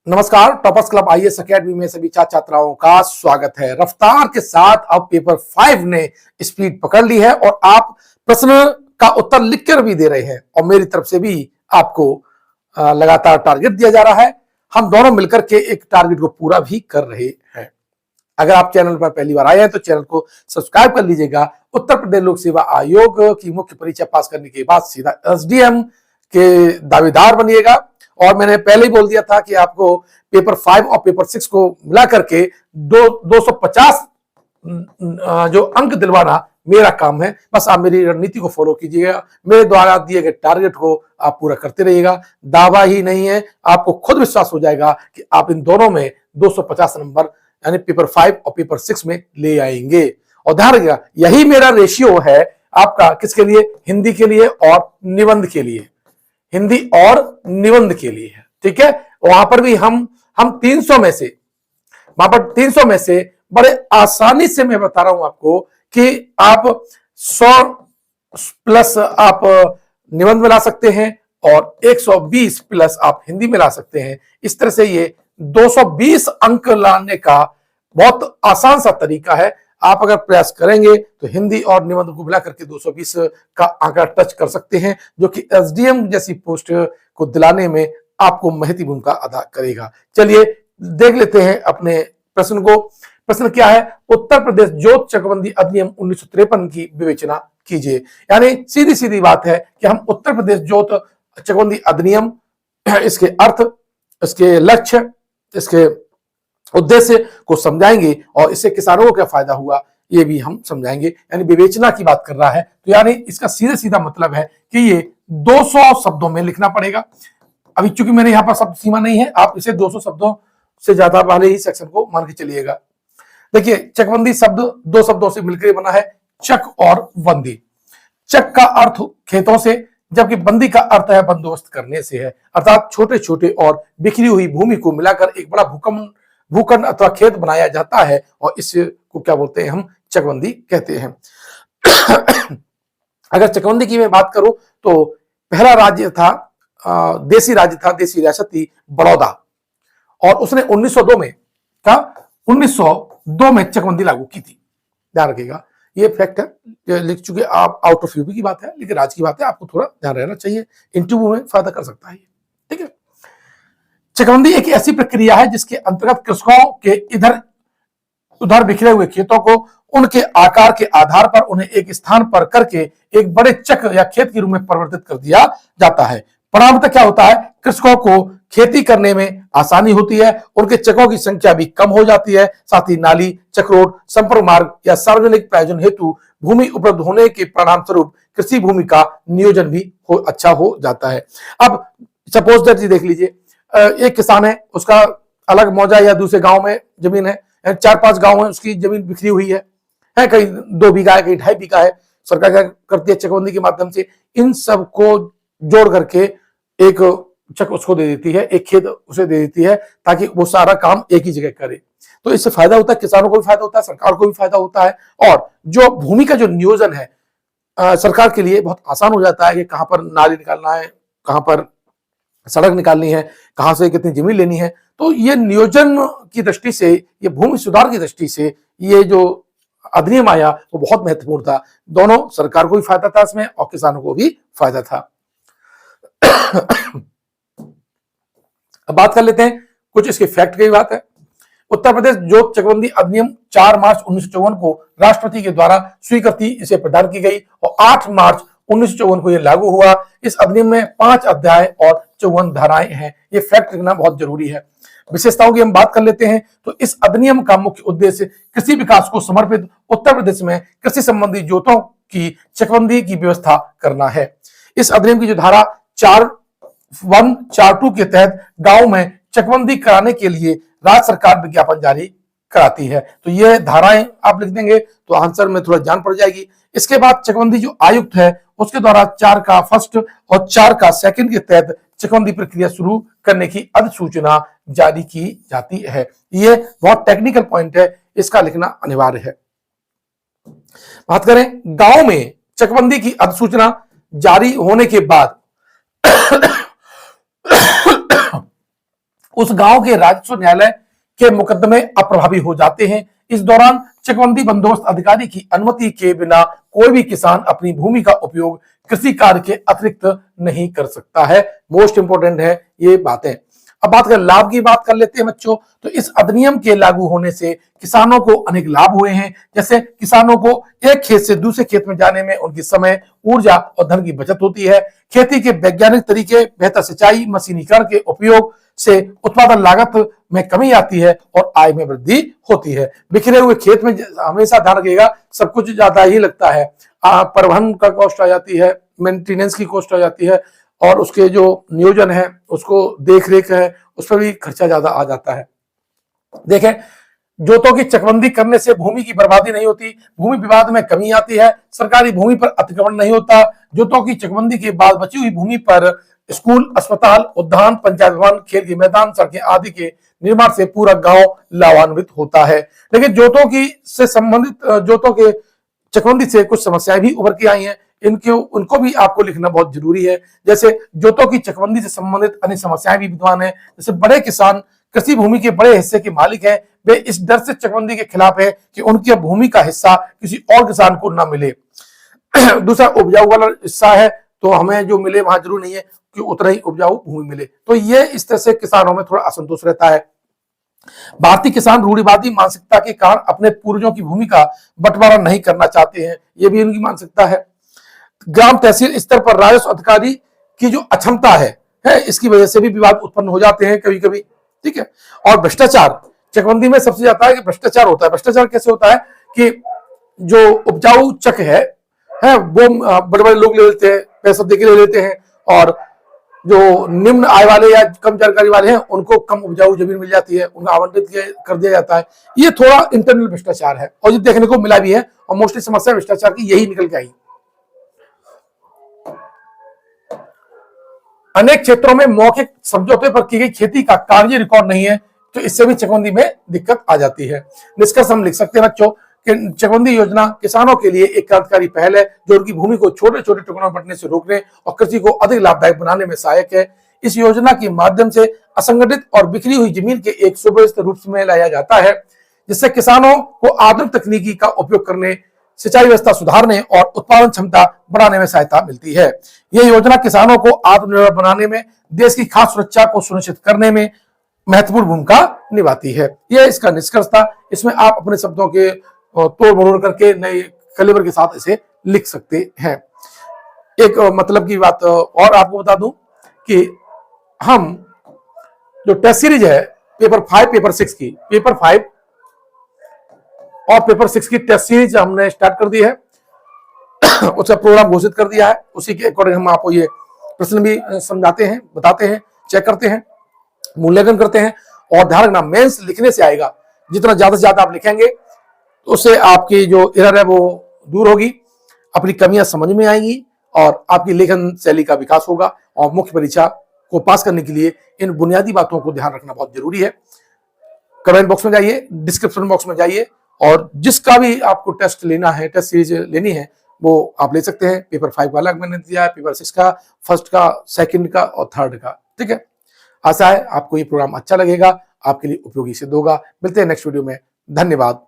नमस्कार। Toppers club IAS academy में सभी छात्र छात्राओं का स्वागत है। रफ्तार के साथ अब पेपर 5 ने स्पीड पकड़ ली है और आप प्रश्न का उत्तर लिखकर भी दे रहे हैं और मेरी तरफ से भी आपको लगातार टारगेट दिया जा रहा है। हम दोनों मिलकर के एक टारगेट को पूरा भी कर रहे हैं। अगर आप चैनल पर पहली बार आए हैं तो चैनल को सब्सक्राइब कर लीजिएगा। उत्तर प्रदेश लोक सेवा आयोग की मुख्य परीक्षा पास करने के बाद सीधा एसडीएम के दावेदार बनिएगा। और मैंने पहले ही बोल दिया था कि आपको पेपर 5 और पेपर 6 को मिला करके 250 जो अंक दिलवाना मेरा काम है। बस आप मेरी रणनीति को फॉलो कीजिएगा, मेरे द्वारा दिए गए टारगेट को आप पूरा करते रहिएगा। दावा ही नहीं है, आपको खुद विश्वास हो जाएगा कि आप इन दोनों में 250 नंबर यानी पेपर 5 और पेपर 6 में ले आएंगे। और ध्यान रखिएगा, यही मेरा रेशियो है आपका किसके लिए? हिंदी के लिए और निबंध के लिए। हिंदी और निबंध के लिए है, ठीक है। वहां पर भी हम 300 में से, वहां पर 300 में से बड़े आसानी से मैं बता रहा हूं आपको कि आप 100 प्लस आप निबंध में ला सकते हैं और 120 प्लस आप हिंदी में ला सकते हैं। इस तरह से ये 220 अंक लाने का बहुत आसान सा तरीका है। आप अगर प्रयास करेंगे तो हिंदी और निबंध को मिला करके 220 का आंकड़ा टच कर सकते हैं, जो कि एसडीएम जैसी पोस्ट को दिलाने में आपको महती भूमिका अदा करेगा। चलिए देख लेते हैं अपने प्रश्न को। प्रश्न क्या है? उत्तर प्रदेश जोत चकबंदी अधिनियम 1953 की विवेचना कीजिए। यानी सीधी सीधी बात है कि हम उत्तर प्रदेश जोत चकबंदी अधिनियम, इसके अर्थ, इसके लक्ष्य, इसके उद्देश्य को समझाएंगे और इससे किसानों को क्या फायदा हुआ ये भी हम समझाएंगे। यानी विवेचना की बात कर रहा है तो यानी इसका सीधा सीधा मतलब है कि ये 200 शब्दों में लिखना पड़ेगा। अभी चूंकि मैंने यहाँ पर शब्द सीमा नहीं है, आप इसे 200 शब्दों से ज्यादा वाले ही सेक्शन को मान के चलिएगा। देखिए, चकबंदी शब्द 2 शब्दों से मिलकर बना है, चक और बंदी। चक का अर्थ खेतों से, जबकि बंदी का अर्थ है बंदोबस्त करने से है। अर्थात छोटे छोटे और बिखरी हुई भूमि को मिलाकर एक बड़ा भूखंड अथवा खेत बनाया जाता है और इसको क्या बोलते हैं? हम चकबंदी कहते हैं। अगर चकबंदी की मैं बात करूं तो पहला राज्य था, देसी राज्य था, देसी रियासत थी बड़ौदा, और उसने 1902 में 1902 में चकबंदी लागू की थी। ध्यान रखिएगा, ये फैक्ट है। लिख चुके आप, आउट ऑफ यूपी की बात है, लेकिन राज्य की बात है, आपको थोड़ा ध्यान रहना चाहिए। इंटरव्यू में फायदा कर सकता है, ठीक है। चकबंदी एक ऐसी प्रक्रिया है जिसके अंतर्गत कृषकों के इधर उधर बिखरे हुए खेतों को उनके आकार के आधार पर उन्हें एक स्थान पर करके एक बड़े चक या खेत के रूप में परिवर्तित कर दिया जाता है। परिणामतः क्या होता है? कृषकों को खेती करने में आसानी होती है, उनके चकों की संख्या भी कम हो जाती है। साथ ही नाली, चक्रोड, संपर्क मार्ग या सार्वजनिक प्रयोजन हेतु भूमि उपलब्ध होने के परिणाम स्वरूप कृषि भूमि का नियोजन भी अच्छा हो जाता है। अब सपोज दैट, देख लीजिए, एक किसान है, उसका अलग मौजा या दूसरे गांव में जमीन है, 4-5 गांव है, उसकी जमीन बिखरी हुई है, कहीं 2 बीघा है, कहीं 2.5 बीघा है। सरकार क्या करती है? चकबंदी के माध्यम से इन सब को जोड़ करके एक चक उसको दे देती है, एक खेत उसे दे देती है, ताकि वो सारा काम एक ही जगह करे। तो इससे फायदा होता है, किसानों को भी फायदा होता है, सरकार को भी फायदा होता है। और जो भूमि का जो नियोजन है सरकार के लिए बहुत आसान हो जाता है कि कहां पर नाली निकालना है, कहां पर सड़क निकालनी है, कहां से कितनी जमीन लेनी है। तो ये नियोजन की दृष्टि से, ये भूमि सुधार की दृष्टि से ये जो अधिनियम आया वो बहुत महत्वपूर्ण था। दोनों, सरकार को भी फायदा था इसमें और किसानों को भी फायदा था। अब बात कर लेते हैं कुछ इसके फैक्ट की। बात है, उत्तर प्रदेश जोत चकबंदी अधिनियम 4 मार्च 1954 को राष्ट्रपति के द्वारा स्वीकृति इसे प्रदान की गई और 8 मार्च 1954 को यह लागू हुआ। इस अधिनियम में 5 अध्याय और 54 धाराएं हैं। ये फैक्ट लिखना बहुत जरूरी है। विशेषताओं की हम बात कर लेते हैं तो इस अधिनियम का मुख्य उद्देश्य कृषि विकास को समर्पित उत्तर प्रदेश में कृषि संबंधी जोतों की चकबंदी की व्यवस्था करना है। इस अधिनियम की जो धारा 4142 के तहत गांव में चकबंदी कराने के लिए राज्य सरकार विज्ञापन जारी कराती है। तो ये धाराएं आप लिख देंगे तो आंसर में थोड़ा जान पड़ जाएगी। इसके बाद चकबंदी जो आयुक्त है उसके द्वारा 4 का फर्स्ट और 4 का सेकंड के तहत चकबंदी प्रक्रिया शुरू करने की अधिसूचना जारी की जाती है। ये बहुत टेक्निकल पॉइंट है, इसका लिखना अनिवार्य है। बात करें गांव में चकबंदी की अधिसूचना जारी होने के बाद उस गांव के राजस्व न्यायालय के मुकदमे अप्रभावी हो जाते हैं। इस दौरान चकबंदी बंदोबस्त अधिकारी की अनुमति के बिना कोई भी किसान अपनी भूमि का उपयोग कृषि कार्य के अतिरिक्त नहीं कर सकता है। मोस्ट इंपोर्टेंट है ये बातें। अब बात कर लाभ की बात कर लेते हैं बच्चों। तो इस अधिनियम के लागू होने से किसानों को अनेक लाभ हुए हैं। जैसे किसानों को एक खेत से दूसरे खेत में जाने में उनकी समय, ऊर्जा और धन की बचत होती है। खेती के वैज्ञानिक तरीके, बेहतर सिंचाई, मशीनीकरण के उपयोग से उत्पादन लागत में कमी आती है और आय में वृद्धि होती है। बिखरे हुए खेत में हमेशा ध्यान रखिएगा, सब कुछ ज्यादा ही लगता है। परिवहन का कॉस्ट आ जाती है, मेंटेनेंस की कॉस्ट आ जाती है, और उसके जो नियोजन है, उसको देख रेख है, उस पर भी खर्चा ज्यादा आ जाता है। देखें, जोतों की चकबंदी करने से भूमि की बर्बादी नहीं होती, भूमि विवाद में कमी आती है, सरकारी भूमि पर अतिक्रमण नहीं होता। जोतों की चकबंदी के बाद बची हुई भूमि पर स्कूल, अस्पताल, उद्यान, पंचायत भवन, खेल के मैदान, सड़कें आदि के निर्माण से पूरा गांव लाभान्वित होता है। लेकिन जोतों की से संबंधित जोतों के चकबंदी से कुछ समस्याएं भी उभर के आई हैं, उनको भी आपको लिखना बहुत जरूरी है। जैसे जोतों की चकबंदी से संबंधित अन्य समस्याएं भी विद्यमान है। जैसे बड़े किसान कृषि भूमि के बड़े हिस्से के मालिक हैं, वे इस डर से चकबंदी के खिलाफ है कि उनकी भूमि का हिस्सा किसी और किसान को न मिले। दूसरा, उपजाऊ वाला हिस्सा है तो हमें जो मिले वहां जरूर नहीं है कि उतना ही उपजाऊ भूमि मिले। तो ये इस तरह से किसानों में थोड़ा असंतोष रहता है। भारतीय किसान रूढ़िवादी मानसिकता के कारण अपने पूर्वजों की भूमि का बंटवारा नहीं करना चाहते हैं, ये भी उनकी मानसिकता है। ग्राम तहसील स्तर पर राजस्व अधिकारी की जो अक्षमता है, इसकी वजह से भी विवाद उत्पन्न हो जाते हैं कभी कभी। ठीक है। और भ्रष्टाचार चकबंदी में सबसे ज्यादा है कि भ्रष्टाचार होता है। भ्रष्टाचार कैसे होता है कि जो उपजाऊ चक है वो बड़े बड़े लोग ले लेते हैं, पैसा देके ले लेते हैं, और जो निम्न आय वाले या कम जानकारी वाले हैं उनको कम उपजाऊ जमीन मिल जाती है, उनको आवंटित कर दिया जाता है। ये थोड़ा इंटरनल भ्रष्टाचार है और ये देखने को मिला भी है, और मोस्टली समस्या भ्रष्टाचार की यही निकल के आई। अनेक क्षेत्रों में मौखिक समझौते पर की गई खेती का कागजी रिकॉर्ड नहीं है, तो इससे भी चकबंदी में दिक्कत आ जाती है। निष्कर्ष हम लिख सकते हैं बच्चों कि चकबंदी योजना किसानों के लिए एक क्रांतिकारी पहल है जो उनकी भूमि को छोटे छोटे टुकड़ों में बंटने से रोकने और कृषि को अधिक लाभदायक बनाने में सहायक है। इस योजना के माध्यम से असंगठित और बिखरी हुई जमीन के एक सुव्यवस्थित रूप में लाया जाता है, जिससे किसानों को आधुनिक तकनीकी का उपयोग करने, सिंचाई व्यवस्था सुधारने और उत्पादन क्षमता बढ़ाने में सहायता मिलती है। यह योजना किसानों को आत्मनिर्भर बनाने में, देश की खाद्य सुरक्षा को सुनिश्चित करने में महत्वपूर्ण भूमिका निभाती है। यह इसका निष्कर्ष था। इसमें आप अपने शब्दों के तोड़ मरोड़ करके नए कलेवर के साथ इसे लिख सकते हैं। एक मतलब की बात और आपको बता दूं कि हम जो टेस्ट सीरीज है पेपर 5, पेपर 6 की, पेपर 5 और पेपर 6 की टेस्ट सीरीज हमने स्टार्ट कर दी है। उसका प्रोग्राम घोषित कर दिया है। उसी के अकॉर्डिंग हम आपको ये प्रश्न भी समझाते हैं, बताते हैं, चेक करते हैं, मूल्यांकन करते हैं। और ध्यान रखना, मेंस लिखने से आएगा। जितना ज्यादा से ज्यादा आप लिखेंगे तो उससे आपकी जो एरर है वो दूर होगी, अपनी कमियां समझ में आएंगी और आपकी लेखन शैली का विकास होगा। और मुख्य परीक्षा को पास करने के लिए इन बुनियादी बातों को ध्यान रखना बहुत जरूरी है। कमेंट बॉक्स में जाइए, डिस्क्रिप्शन बॉक्स में जाइए, और जिसका भी आपको टेस्ट लेना है, टेस्ट सीरीज लेनी है, वो आप ले सकते हैं। पेपर 5 का अलग मैंने दिया है, पेपर 6 का, फर्स्ट का, सेकंड का और थर्ड का। ठीक है। आशा है आपको ये प्रोग्राम अच्छा लगेगा, आपके लिए उपयोगी सिद्ध होगा। मिलते हैं नेक्स्ट वीडियो में। धन्यवाद।